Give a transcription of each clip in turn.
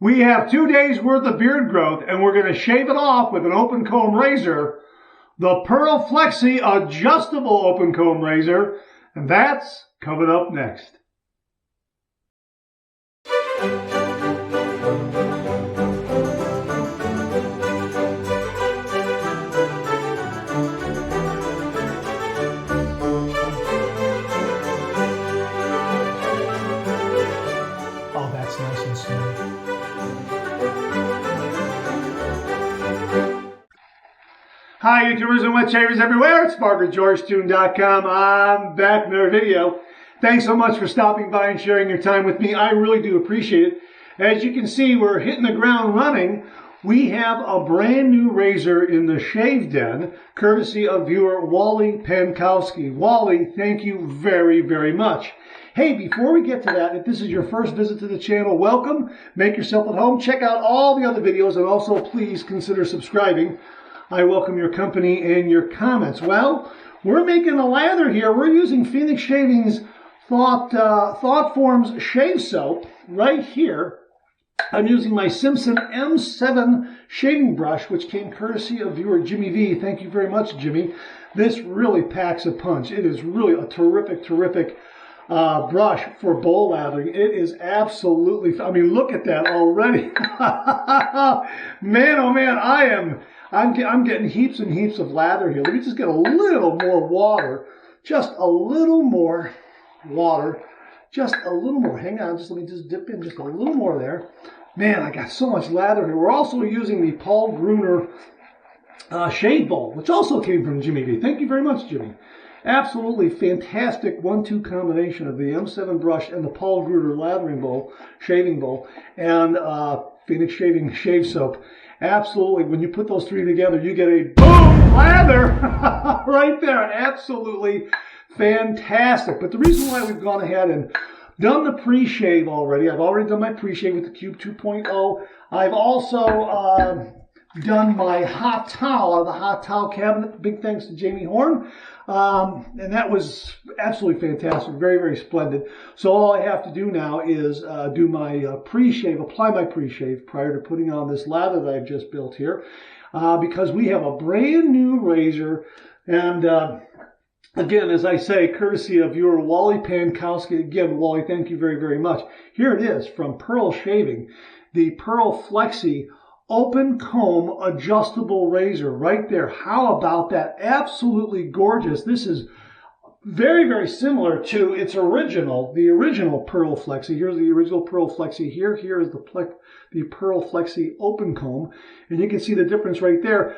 We have 2 days worth of beard growth and we're going to shave it off with an open comb razor, the Pearl Flexi adjustable open comb razor, and that's coming up next. Oh, that's nice and smooth. Hi YouTubers and wet shavers everywhere, it's BarberGeorgeTune.com. I'm back in another video. Thanks so much for stopping by and sharing your time with me. I really do appreciate it. As you can see, we're hitting the ground running. We have a brand new razor in the shave den, courtesy of viewer Wally Pankowski. Wally, thank you very, very much. Hey, before we get to that, if this is your first visit to the channel, welcome. Make yourself at home. Check out all the other videos and also please consider subscribing. I welcome your company and your comments. Well, we're making a lather here. We're using Phoenix Shaving's Thought Forms shave soap right here. I'm using my Simpson M7 shaving brush, which came courtesy of viewer Jimmy V. Thank you very much, Jimmy. This really packs a punch. It is really a terrific, terrific brush for bowl lathering. It is absolutely, I mean, look at that already. Man, oh man, I'm getting heaps and heaps of lather here. Let me just get a little more water. Just a little more water. Just a little more. Hang on, let me just dip in just a little more there. Man, I got so much lather here. We're also using the Paul Gruner shave bowl, which also came from Jimmy V. Thank you very much, Jimmy. Absolutely fantastic 1-2 combination of the M7 brush and the Paul Gruner lathering bowl, shaving bowl, and Phoenix Shaving shave soap. Absolutely, when you put those three together, you get a boom lather right there. Absolutely fantastic. But the reason why we've gone ahead and done the pre-shave already, I've already done my pre-shave with the Cube 2.0. I've also done my hot towel out of the hot towel cabinet. Big thanks to Jamie Horn. And that was absolutely fantastic. Very, very splendid. So all I have to do now is do my pre-shave, apply my pre-shave prior to putting on this lather that I've just built here. Because we have a brand new razor. And again, as I say, courtesy of viewer Wally Pankowski. Again, Wally, thank you very, very much. Here it is from Pearl Shaving, the Pearl Flexi open comb adjustable razor right there. How about that? Absolutely gorgeous. This is very, very similar to its original, the original Pearl Flexi. Here's the original Pearl Flexi here. Here is the Pearl Flexi open comb. And you can see the difference right there.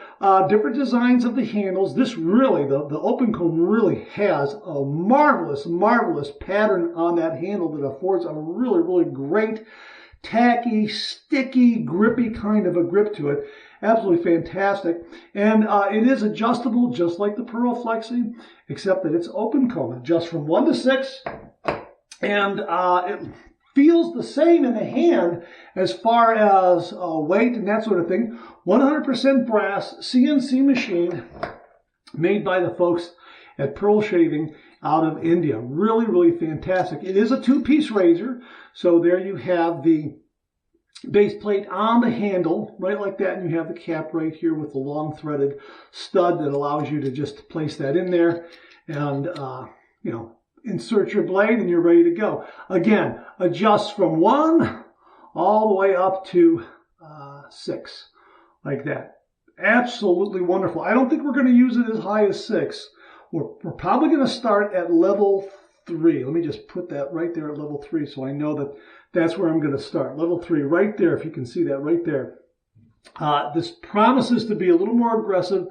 Different designs of the handles. This really, the open comb really has a marvelous, marvelous pattern on that handle that affords a really, really great tacky, sticky, grippy kind of a grip to it. Absolutely fantastic. And it is adjustable just like the Pearl Flexi, except that it's open comb. It adjusts from 1 to 6. And it feels the same in the hand as far as weight and that sort of thing. 100% brass CNC machine made by the folks at Pearl Shaving out of India. Really, really fantastic. It is a 2-piece razor. So there you have the base plate on the handle, right like that. And you have the cap right here with the long threaded stud that allows you to just place that in there and, you know, insert your blade and you're ready to go. Again, adjust from 1 all the way up to 6, like that. Absolutely wonderful. I don't think we're going to use it as high as 6. We're probably going to start at level 3. Let me just put that right there at level 3 so I know that that's where I'm going to start. Level 3 right there, if you can see that right there. This promises to be a little more aggressive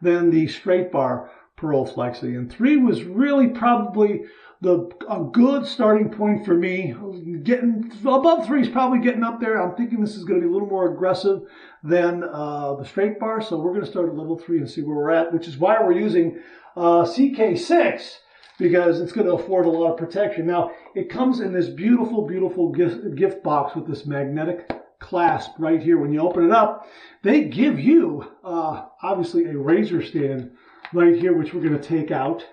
than the straight bar Pearl Flexi. And 3 was really probably a good starting point for me. Getting above 3 is probably getting up there. I'm thinking this is going to be a little more aggressive than the straight bar. So we're going to start at level 3 and see where we're at, which is why we're using CK6, because it's going to afford a lot of protection. Now, it comes in this beautiful, beautiful gift box with this magnetic clasp right here. When you open it up, they give you, obviously, a razor stand right here, which we're going to take out.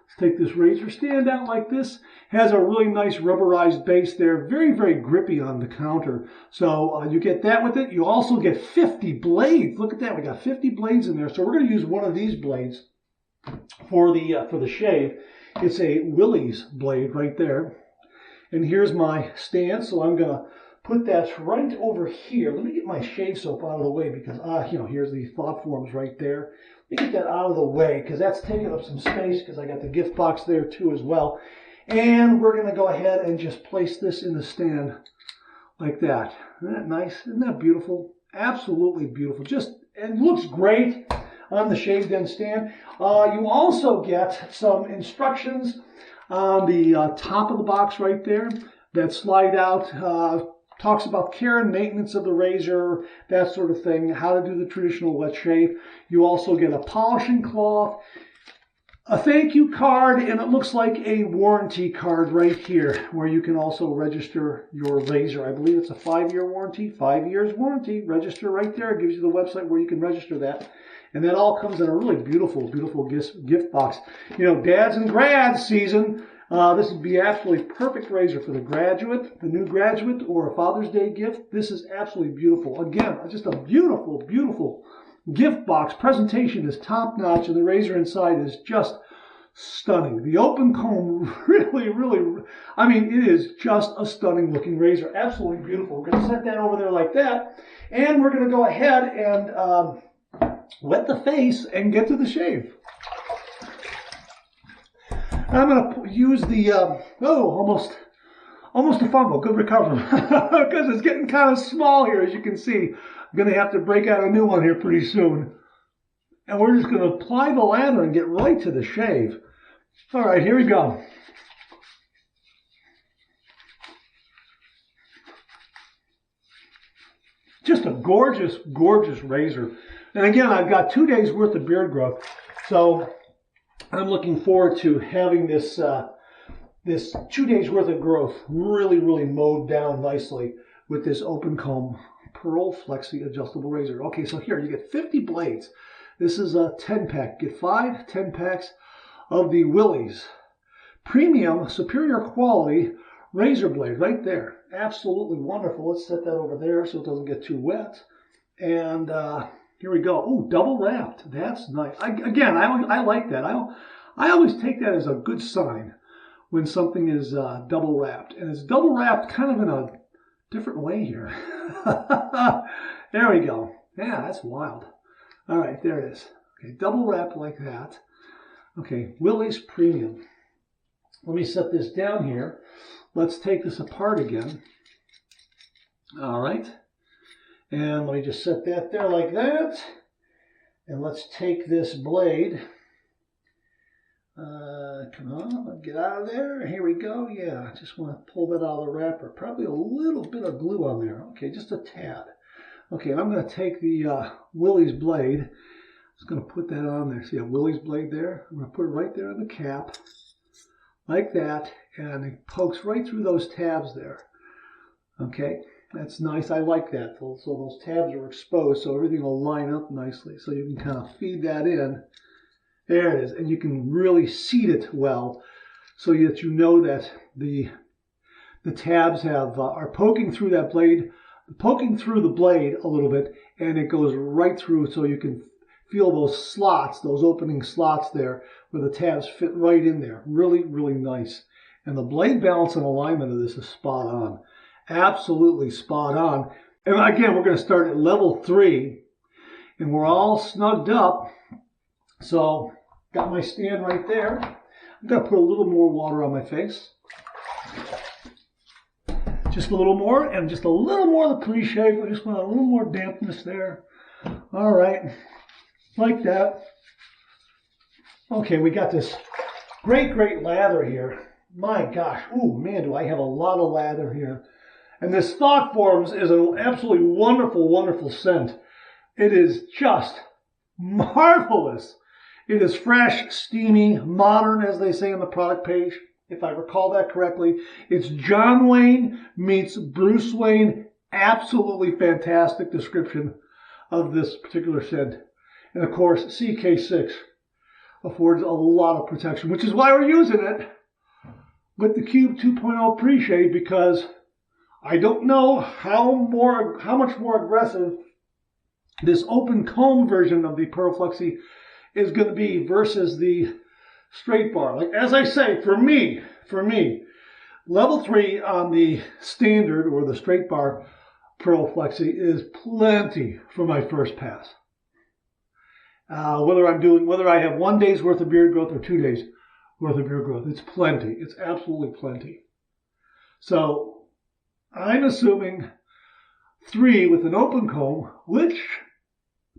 Let's take this razor stand out like this. Has a really nice rubberized base there. Very, very grippy on the counter. So you get that with it. You also get 50 blades. Look at that. We got 50 blades in there. So we're going to use one of these blades for the shave. It's a Willys blade right there. And here's my stand. So I'm going to put that right over here. Let me get my shave soap out of the way because, here's the thought forms right there. Let me get that out of the way because that's taking up some space because I got the gift box there too as well. And we're going to go ahead and just place this in the stand like that. Isn't that nice? Isn't that beautiful? Absolutely beautiful. It looks great on the shaved end stand. You also get some instructions on the top of the box right there that slide out. Talks about care and maintenance of the razor, that sort of thing, how to do the traditional wet shave. You also get a polishing cloth, a thank you card, and it looks like a warranty card right here where you can also register your razor. I believe it's a 5-year warranty, 5 years warranty. Register right there. It gives you the website where you can register that. And that all comes in a really beautiful, beautiful gift box. You know, dads and grads season. This would be absolutely perfect razor for the graduate, the new graduate, or a Father's Day gift. This is absolutely beautiful. Again, just a beautiful, beautiful gift box. Presentation is top notch, and the razor inside is just stunning. The open comb really, really, it is just a stunning looking razor. Absolutely beautiful. We're going to set that over there like that, and we're going to go ahead and wet the face and get to the shave. I'm going to use the, almost a fumble. Good recovery. Because it's getting kind of small here, as you can see. I'm going to have to break out a new one here pretty soon. And we're just going to apply the lather and get right to the shave. All right, here we go. Just a gorgeous, gorgeous razor. And again, I've got 2 days worth of beard growth. So I'm looking forward to having this 2 days worth of growth really, really mowed down nicely with this open comb Pearl Flexi adjustable razor. Okay, so here you get 50 blades. This is a 10-pack. Get 5 10-packs of the Willys premium superior quality razor blade right there. Absolutely wonderful. Let's set that over there so it doesn't get too wet. And here we go. Oh, double wrapped. That's nice. I like that. I always take that as a good sign when something is double wrapped. And it's double wrapped kind of in a different way here. There we go. Yeah, that's wild. All right, there it is. Okay, double wrapped like that. Okay, Willys Premium. Let me set this down here. Let's take this apart again. All right. And let me just set that there like that. And let's take this blade. Come on, get out of there. Here we go. Yeah, I just want to pull that out of the wrapper. Probably a little bit of glue on there. Okay, just a tad. Okay, and I'm going to take the Willys blade. I'm just going to put that on there. See a Willys blade there? I'm going to put it right there on the cap. Like that. And it pokes right through those tabs there. Okay. That's nice. I like that. So those tabs are exposed so everything will line up nicely. So you can kind of feed that in. There it is. And you can really seat it well so that you know that the tabs are poking through that blade, poking through the blade a little bit, and it goes right through so you can feel those slots, those opening slots there where the tabs fit right in there. Really, really nice. And the blade balance and alignment of this is spot on. Absolutely spot on. And again, we're going to start at level 3, and we're all snugged up. So, got my stand right there. I'm going to put a little more water on my face. Just a little more, and just a little more of the pre-shave. I just want a little more dampness there. All right, like that. Okay, we got this great, great lather here. My gosh, oh man, do I have a lot of lather here. And this Thought Forms is an absolutely wonderful, wonderful scent. It is just marvelous. It is fresh, steamy, modern, as they say on the product page, if I recall that correctly. It's John Wayne meets Bruce Wayne. Absolutely fantastic description of this particular scent. And of course, CK6. affords a lot of protection, which is why we're using it with the Cube 2.0 pre-shave, because I don't know how much more aggressive this open comb version of the Pearl Flexi is going to be versus the straight bar. Like, as I say, for me, level 3 on the standard or the straight bar Pearl Flexi is plenty for my first pass. Whether I have 1 day's worth of beard growth or 2 days worth of beard growth, it's plenty. It's absolutely plenty. So I'm assuming 3 with an open comb, which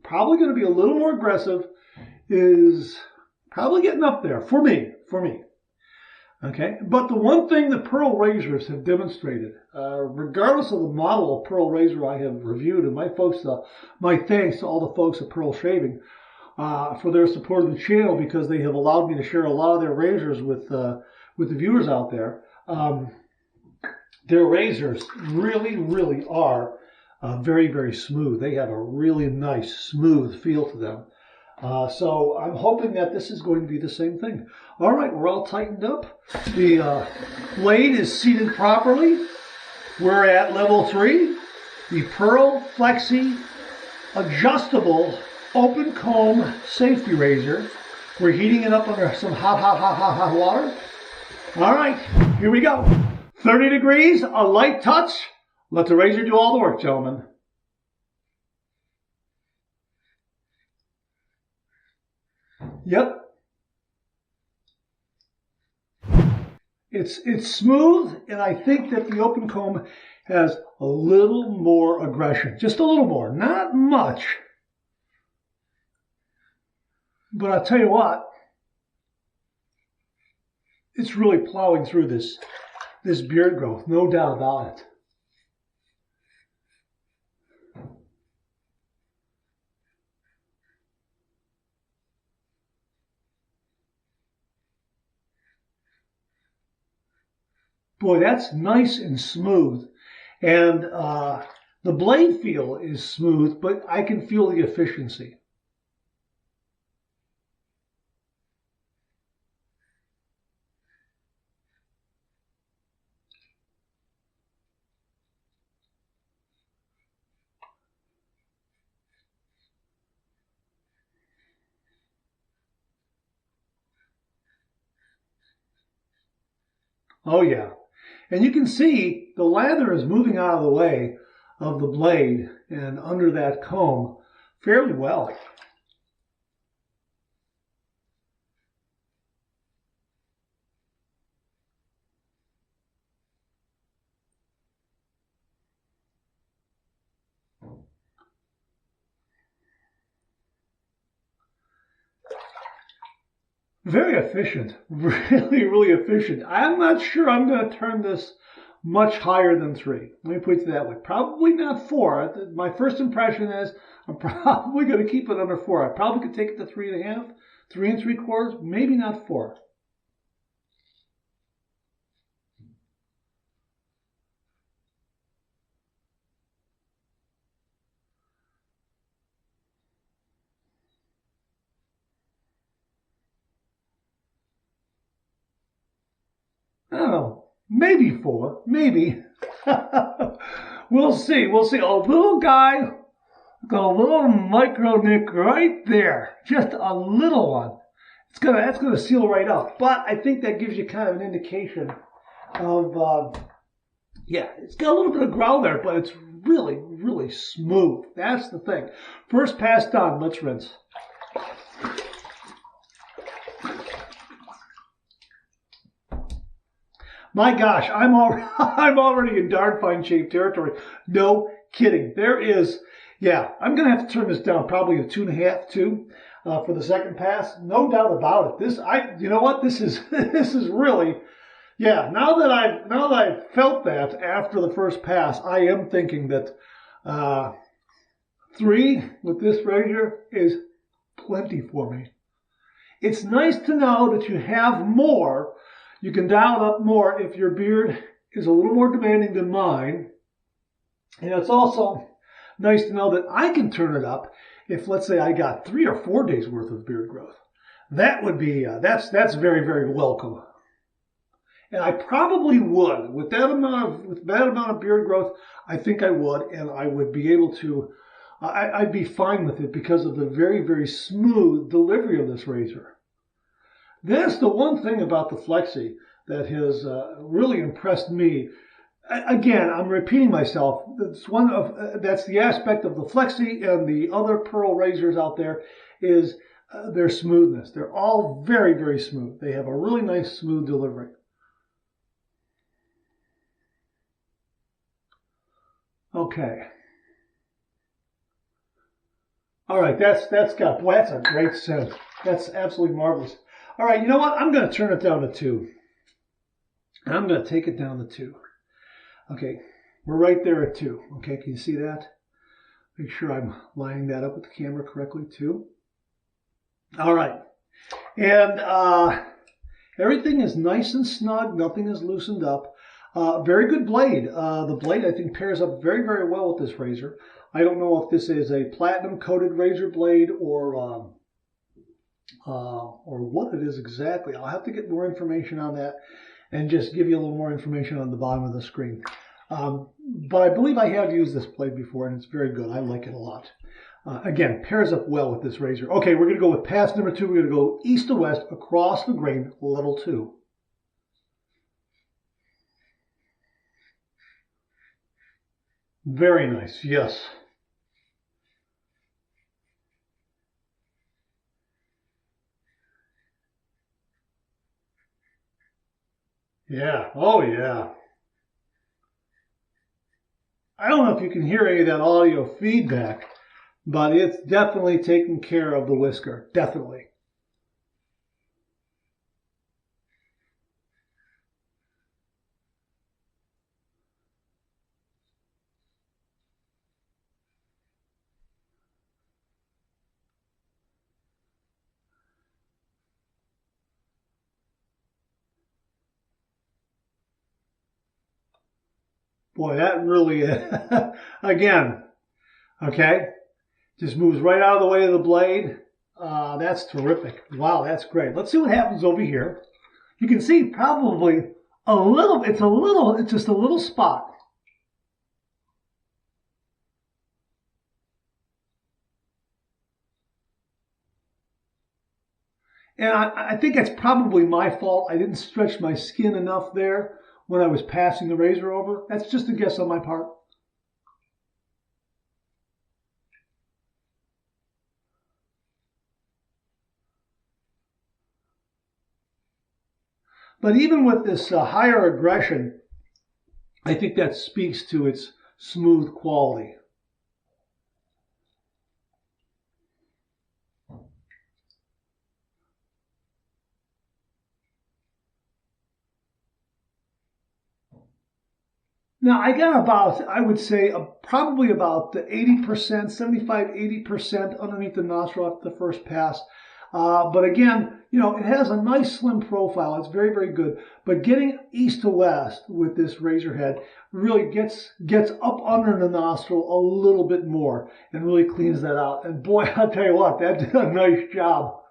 probably going to be a little more aggressive, is probably getting up there for me. Okay, but the one thing the Pearl razors have demonstrated, regardless of the model of Pearl razor I have reviewed, and my thanks to all the folks at Pearl Shaving for their support of the channel, because they have allowed me to share a lot of their razors with the viewers out there. Their razors really are very, very smooth. They have a really nice, smooth feel to them. So I'm hoping that this is going to be the same thing. All right, we're all tightened up. The blade is seated properly. We're at level 3. The Pearl Flexi adjustable open comb safety razor. We're heating it up under some hot water. All right, here we go. 30 degrees, a light touch. Let the razor do all the work, gentlemen. Yep. It's smooth, and I think that the open comb has a little more aggression. Just a little more, not much. But I'll tell you what, it's really plowing through this beard growth, no doubt about it. Boy, that's nice and smooth. And the blade feel is smooth, but I can feel the efficiency. Oh yeah. And you can see the lather is moving out of the way of the blade and under that comb fairly well. Very efficient, really efficient. I'm not sure I'm going to turn this much higher than 3. Let me put it that way. Probably not 4. My first impression is I'm probably going to keep it under 4. I probably could take it to 3.5, 3 3/4, maybe not 4. I don't know, maybe 4, maybe. We'll see. A little guy, got a little micro nick right there, just a little one. That's gonna seal right up. But I think that gives you kind of an indication of, yeah, it's got a little bit of growl there, but it's really smooth. That's the thing. First pass done. Let's rinse. My gosh, I'm already in darn fine shape territory. No kidding. There is, yeah, I'm going to have to turn this down probably to 2.5, 2 for the second pass. No doubt about it. You know what? This is really, yeah. Now that I've felt that after the first pass, I am thinking that 3 with this razor is plenty for me. It's nice to know that you have more. You can dial it up more if your beard is a little more demanding than mine. And it's also nice to know that I can turn it up if, let's say, I got 3 or 4 days worth of beard growth. that would be, that's very, very welcome. And I probably would, with that amount of beard growth, I think I would, and I would be able to, I'd be fine with it because of the very, very smooth delivery of this razor. That's the one thing about the Flexi that has really impressed me. Again, I'm repeating myself. That's the aspect of the Flexi and the other Pearl razors out there is their smoothness. They're all very, very smooth. They have a really nice, smooth delivery. Okay. All right, that's a great scent. That's absolutely marvelous. All right, you know what? I'm going to turn it down to 2. I'm going to take it down to 2. Okay, we're right there at 2. Okay, can you see that? Make sure I'm lining that up with the camera correctly too. All right, and everything is nice and snug. Nothing is loosened up. Very good blade. The blade, I think, pairs up very, very well with this razor. I don't know if this is a platinum-coated razor blade or what it is exactly. I'll have to get more information on that and just give you a little more information on the bottom of the screen. But I believe I have used this blade before, and it's very good. I like it a lot. Again, pairs up well with this razor. Okay, we're going to go with pass number 2. We're going to go east to west across the grain, level 2. Very nice, yes. Yeah, oh yeah. I don't know if you can hear any of that audio feedback, but it's definitely taking care of the whisker, definitely. Boy, that really, again, okay, just moves right out of the way of the blade. That's terrific. Wow, that's great. Let's see what happens over here. You can see probably it's just a little spot. And I think that's probably my fault. I didn't stretch my skin enough there when I was passing the razor over. That's just a guess on my part. But even with this higher aggression, I think that speaks to its smooth quality. Now, I got about, I would say, probably about 80%, 75, 80% underneath the nostril after the first pass. But again, you know, it has a nice slim profile. It's very, very good. But getting east to west with this razor head really gets up under the nostril a little bit more and really cleans that out. And boy, I'll tell you what, that did a nice job.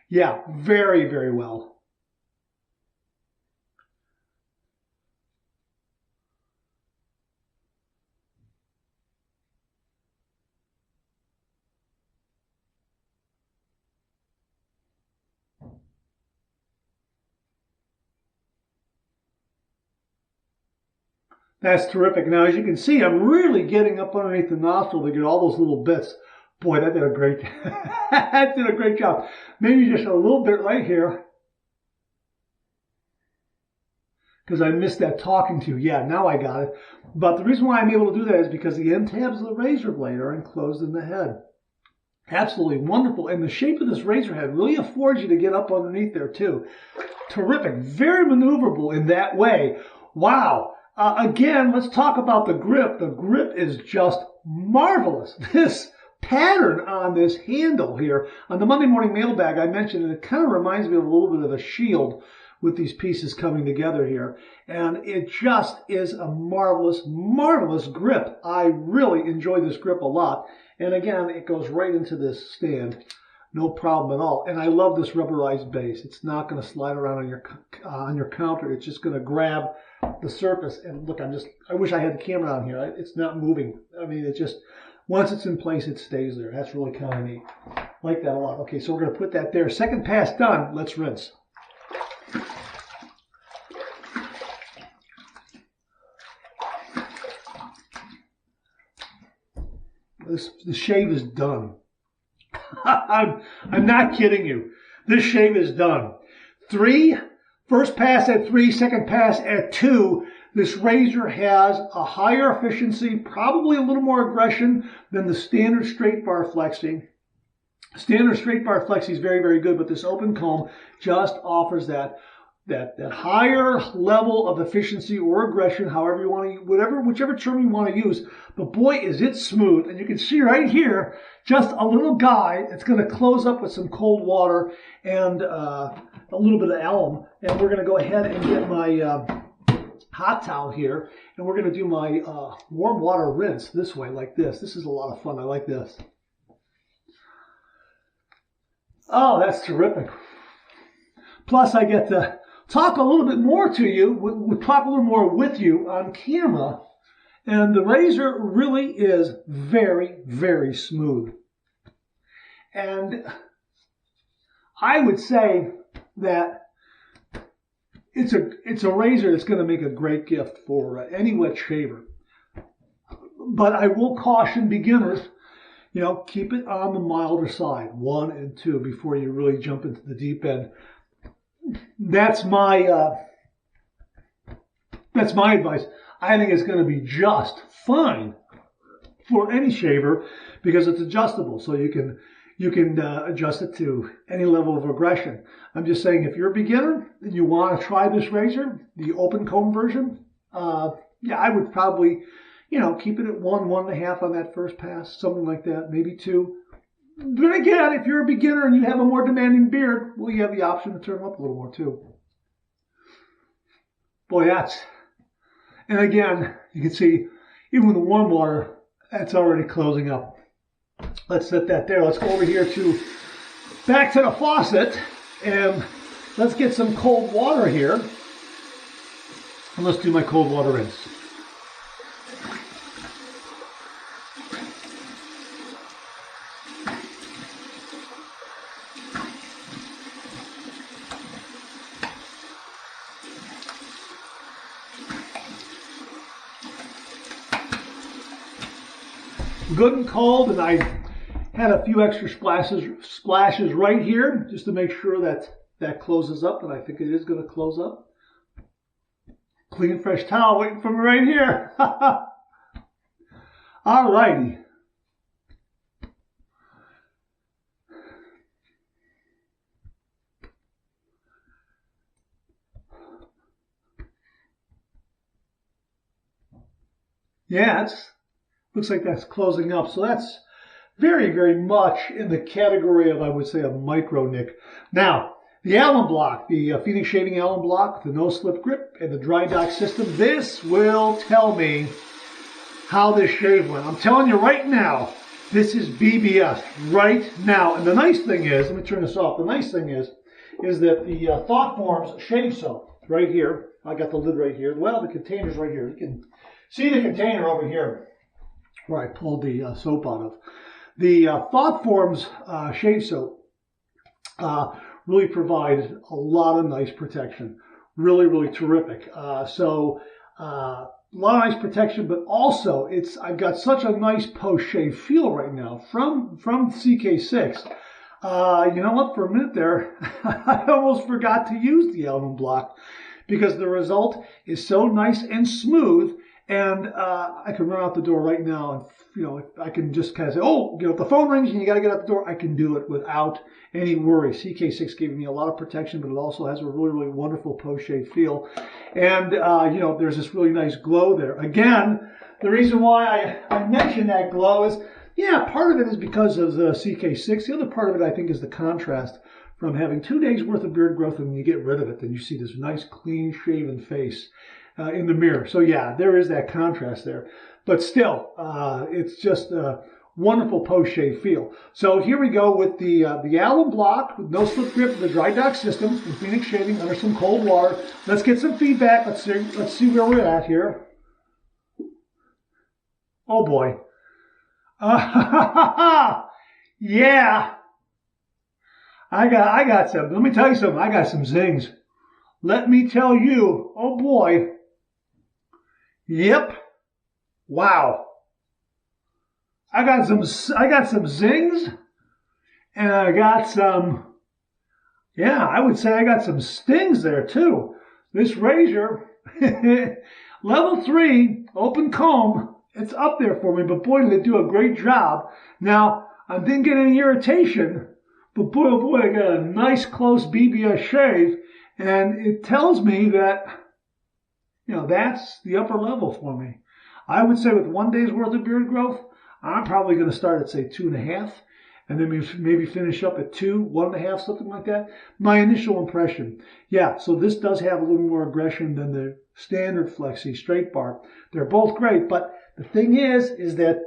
Yeah, very, very well. That's terrific. Now, as you can see, I'm really getting up underneath the nostril to get all those little bits. Boy, that did a great, that did a great job. Maybe just a little bit right here, because I missed that talking to. Yeah, now I got it. But the reason why I'm able to do that is because the end tabs of the razor blade are enclosed in the head. Absolutely wonderful. And the shape of this razor head really affords you to get up underneath there too. Terrific. Very maneuverable in that way. Wow. Again, let's talk about the grip. The grip is just marvelous. This pattern on this handle here, on the Monday Morning Mailbag, I mentioned, and it kind of reminds me of a little bit of a shield with these pieces coming together here. And it just is a marvelous, marvelous grip. I really enjoy this grip a lot. And again, it goes right into this stand. no problem at all. And I love this rubberized base. It's not going to slide around on your counter. It's just going to grab the surface. And look, I wish I had the camera on here. It's not moving. I mean, it just, once it's in place, it stays there. That's really kind of neat. I like that a lot. Okay, so we're going to put that there. Second pass done. Let's rinse. The shave is done. I'm not kidding you. This shave is done. 3, first pass at 3, second pass at 2. This razor has a higher efficiency, probably a little more aggression than the standard straight bar Flexi. Standard straight bar Flexi is very, very good, but this open comb just offers that higher level of efficiency or aggression, however you want to, whichever term you want to use. But boy, is it smooth. And you can see right here, just a little guide. It's going to close up with some cold water and a little bit of alum. And we're going to go ahead and get my hot towel here. And we're going to do my warm water rinse this way, like this. This is a lot of fun. I like this. Oh, that's terrific. Plus, I get to talk a little bit more to you. We'll talk a little more with you on camera. And the razor really is very, very smooth. And I would say that it's a razor that's going to make a great gift for any wet shaver. But I will caution beginners, you know, keep it on the milder side, 1 and 2, before you really jump into the deep end. That's my advice. I think it's going to be just fine for any shaver because it's adjustable, so you can adjust it to any level of aggression. I'm just saying, if you're a beginner and you want to try this razor, the open comb version, yeah, I would probably, you know, keep it at 1, 1.5 on that first pass, something like that, maybe 2. But again, if you're a beginner and you have a more demanding beard, well, you have the option to turn them up a little more too. Boy, and again, you can see, even with the warm water, that's already closing up. Let's set that there. Let's go over here back to the faucet, and let's get some cold water here. And let's do my cold water rinse. Good and cold, and I had a few extra splashes right here just to make sure that closes up, and I think it is going to close up. Clean, fresh towel waiting for me right here. All righty. Yeah, looks like that's closing up. So that's very, very much in the category of, I would say, a micro nick. Now, the alum block, the Phoenix Shaving Alum Block, the no-slip grip, and the dry dock system, this will tell me how this shave went. I'm telling you right now, this is BBS right now. And the nice thing is, let me turn this off. The nice thing is that the Thought Forms shave soap right here. I got the lid right here. Well, the container's right here. You can see the container over here where I pulled the soap out of. The Thought Forms shave soap really provides a lot of nice protection. Really, really terrific. So a lot of nice protection, but also I've got such a nice post-shave feel right now from CK6. You know what? For a minute there, I almost forgot to use the alum block because the result is so nice and smooth. And I can run out the door right now, and you know, I can just kind of say, oh, you know, if the phone rings and you got to get out the door, I can do it without any worry. CK6 gave me a lot of protection, but it also has a really, really wonderful post-shave feel. And, you know, there's this really nice glow there. Again, the reason why I mention that glow is, yeah, part of it is because of the CK6. The other part of it, I think, is the contrast from having 2 days worth of beard growth, and when you get rid of it, then you see this nice, clean-shaven face in the mirror. So yeah, there is that contrast there. But still, it's just wonderful post-shave feel. So here we go with the alum block with no slip grip, the dry dock system from Phoenix Shaving under some cold water. Let's get some feedback. Let's see where we're at here. Oh boy. Yeah. I got some. Let me tell you something. I got some zings. Let me tell you. Oh boy. Yep. Wow. I got some zings, and I got some, yeah, I would say I got some stings there too. This razor, level 3, open comb, it's up there for me, but boy, did it do a great job. Now, I didn't get any irritation, but boy, oh boy, I got a nice close BBS shave, and it tells me that, you know, that's the upper level for me. I would say with 1 day's worth of beard growth, I'm probably going to start at, say, 2.5, and then maybe finish up at 2, 1.5, something like that. My initial impression. Yeah, so this does have a little more aggression than the standard Flexi straight bar. They're both great, but the thing is that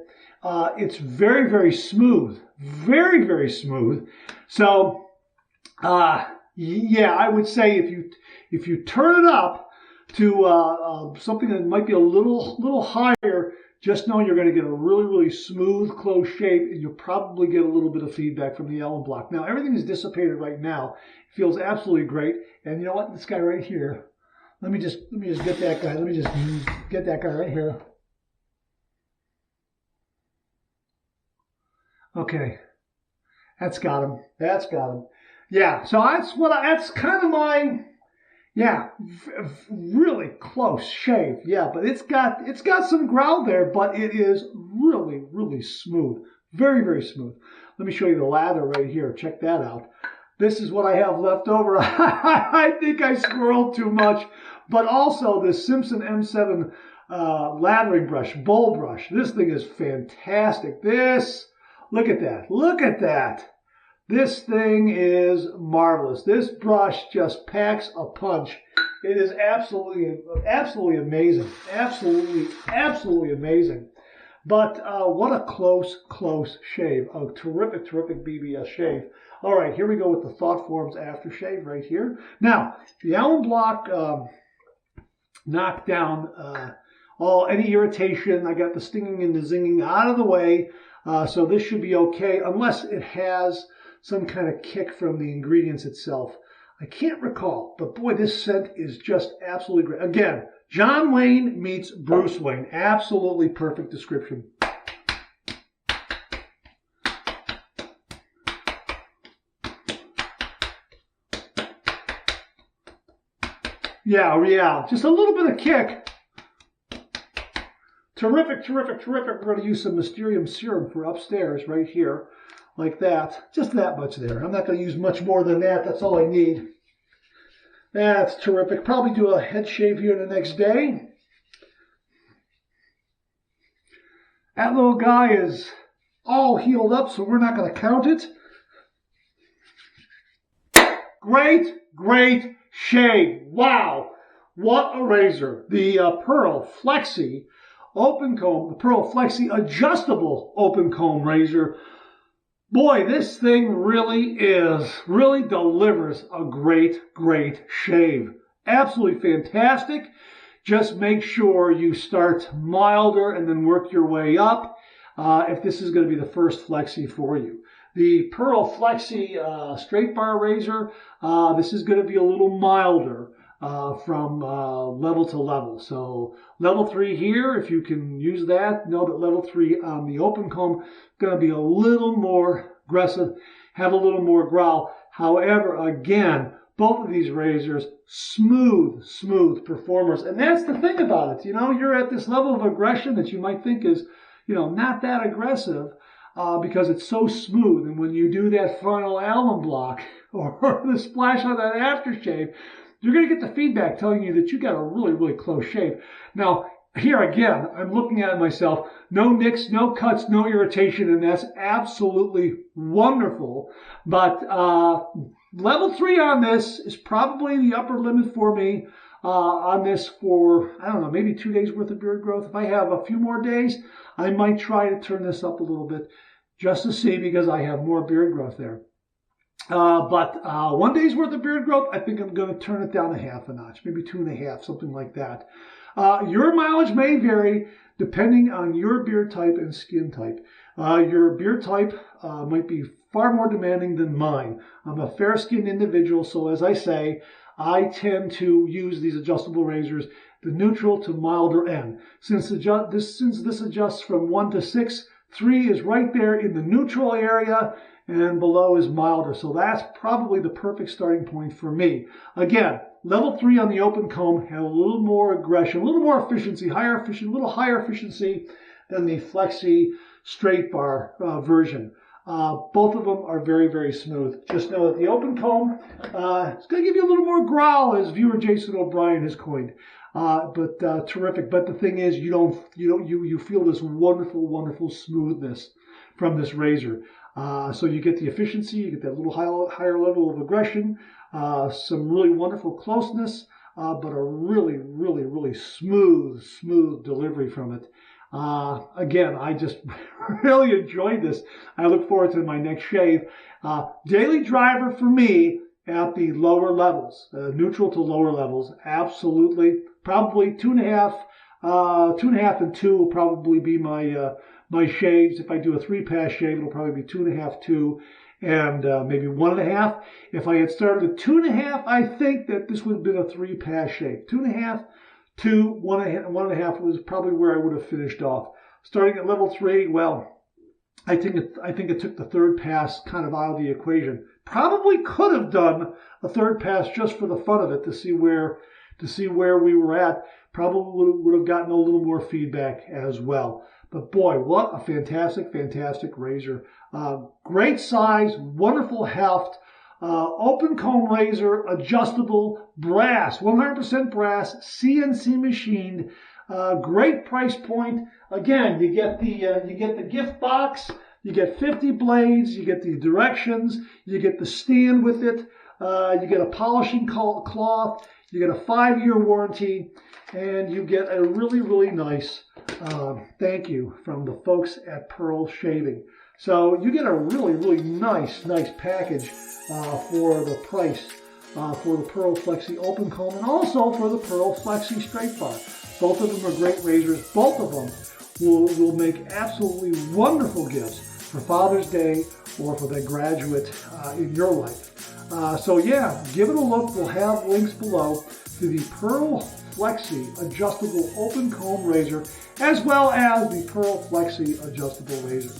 it's very, very smooth. Very, very smooth. So, yeah, I would say if you turn it up to something that might be a little higher, just know you're going to get a really, really smooth, close shave, and you'll probably get a little bit of feedback from the alum block. Now, everything is dissipated right now. It feels absolutely great. And you know what? This guy right here, let me just get that guy. Let me just get that guy right here. Okay. That's got him. That's got him. Yeah, so that's kind of my... Yeah, really close shave. Yeah, but it's got some growl there, but it is really, really smooth. Very, very smooth. Let me show you the lather right here. Check that out. This is what I have left over. I think I swirled too much, but also the Simpson M7 lathering brush, bowl brush. This thing is fantastic. Look at that. Look at that. This thing is marvelous. This brush just packs a punch. It is absolutely amazing. Absolutely amazing. But what a close shave. A terrific BBS shave. All right, here we go with the Thought Forms aftershave right here. Now, the alum block knocked down any irritation. I got the stinging and the zinging out of the way. So this should be okay, unless it has some kind of kick from the ingredients itself. I can't recall, but boy, this scent is just absolutely great. Again, John Wayne meets Bruce Wayne. Absolutely perfect description. Yeah, just a little bit of kick. Terrific. We're going to use some Mysterium serum for upstairs right here. Like that. Just that much there. I'm not going to use much more than that. That's all I need. That's terrific. Probably do a head shave here the next day. That little guy is all healed up, so we're not going to count it. Great shave. Wow. What a razor. The Pearl Flexi open comb, the Pearl Flexi adjustable open comb razor. Boy, this thing really delivers a great shave. Absolutely fantastic. Just make sure you start milder and then work your way up if this is going to be the first Flexi for you. The Pearl Flexi straight bar razor, this is going to be a little milder from level to level. So level 3 here, if you can use that, know that level 3 on the open comb going to be a little more aggressive, have a little more growl. However, again, both of these razors, smooth performers. And that's the thing about it. You know, you're at this level of aggression that you might think is, you know, not that aggressive because it's so smooth. And when you do that final alum block or the splash on that aftershave, you're going to get the feedback telling you that you got a really close shave. Now, here again, I'm looking at it myself. No nicks, no cuts, no irritation, and that's absolutely wonderful. But level 3 on this is probably the upper limit for me. on this for, I don't know, maybe 2 days worth of beard growth. If I have a few more days, I might try to turn this up a little bit just to see, because I have more beard growth there. But 1 day's worth of beard growth, I think I'm going to turn it down a half a notch, maybe 2.5, something like that. Your mileage may vary depending on your beard type and skin type. Your beard type might be far more demanding than mine. I'm a fair-skinned individual, so as I say, I tend to use these adjustable razors, the neutral to milder end. Since this adjusts from 1 to 6, 3 is right there in the neutral area, and below is milder. So that's probably the perfect starting point for me. Again, level 3 on the open comb had a little more aggression, a little more efficiency, a little higher efficiency than the Flexi straight bar version. Both of them are very, very smooth. Just know that the open comb it's going to give you a little more growl, as viewer Jason O'Brien has coined. But terrific. But the thing is, you feel this wonderful, wonderful smoothness from this razor. So you get the efficiency, you get that little higher level of aggression, some really wonderful closeness, but a really, really, really smooth delivery from it. Again, I just really enjoyed this. I look forward to my next shave. Daily driver for me at the lower levels, neutral to lower levels, absolutely. Probably 2.5 and 2 will probably be my shaves. If I do a 3-pass shave, it'll probably be 2.5, 2, and maybe 1.5. If I had started at 2.5, I think that this would have been a 3-pass shave. 2.5, 2, 1.5 was probably where I would have finished off. Starting at level 3, well, I think it took the 3rd pass kind of out of the equation. Probably could have done a 3rd pass just for the fun of it to see where we were at. Probably would have gotten a little more feedback as well. But boy, what a fantastic, fantastic razor. Great size, wonderful heft, open comb razor, adjustable, brass, 100% brass, CNC machined, great price point. Again, you get the gift box, you get 50 blades, you get the directions, you get the stand with it, you get a polishing cloth, you get a 5-year warranty, and you get a really, really nice thank you from the folks at Pearl Shaving. So you get a really, really nice package for the price for the Pearl Flexi Open Comb, and also for the Pearl Flexi Straight Bar. Both of them are great razors. Both of them will make absolutely wonderful gifts for Father's Day or for the graduate in your life. So yeah, give it a look. We'll have links below to the Pearl Flexi Adjustable Open Comb Razor, as well as the Pearl Flexi Adjustable Razor.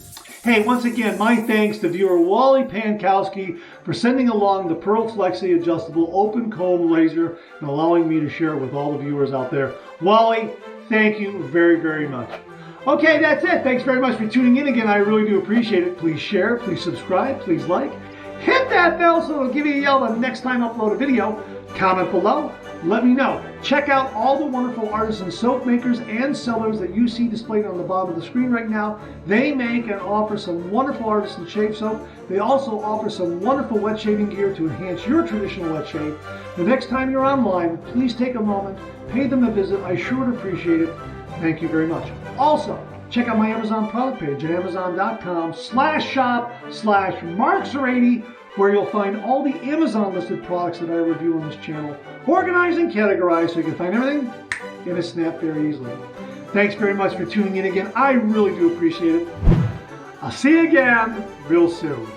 Hey, once again, my thanks to viewer Wally Pankowski for sending along the Pearl Flexi Adjustable Open Comb Razor and allowing me to share it with all the viewers out there. Wally, thank you very, very much. Okay, that's it. Thanks very much for tuning in again. I really do appreciate it. Please share, please subscribe, please like. Hit that bell so it'll give you a yell the next time I upload a video. Comment below. Let me know. Check out all the wonderful artisan soap makers and sellers that you see displayed on the bottom of the screen right now. They make and offer some wonderful artisan shave soap. They also offer some wonderful wet shaving gear to enhance your traditional wet shave. The next time you're online, please take a moment, pay them a visit. I sure would appreciate it. Thank you very much. Also, check out my Amazon product page at amazon.com/shop/markser80, where you'll find all the Amazon listed products that I review on this channel, organized and categorized so you can find everything in a snap very easily. Thanks very much for tuning in again. I really do appreciate it. I'll see you again real soon.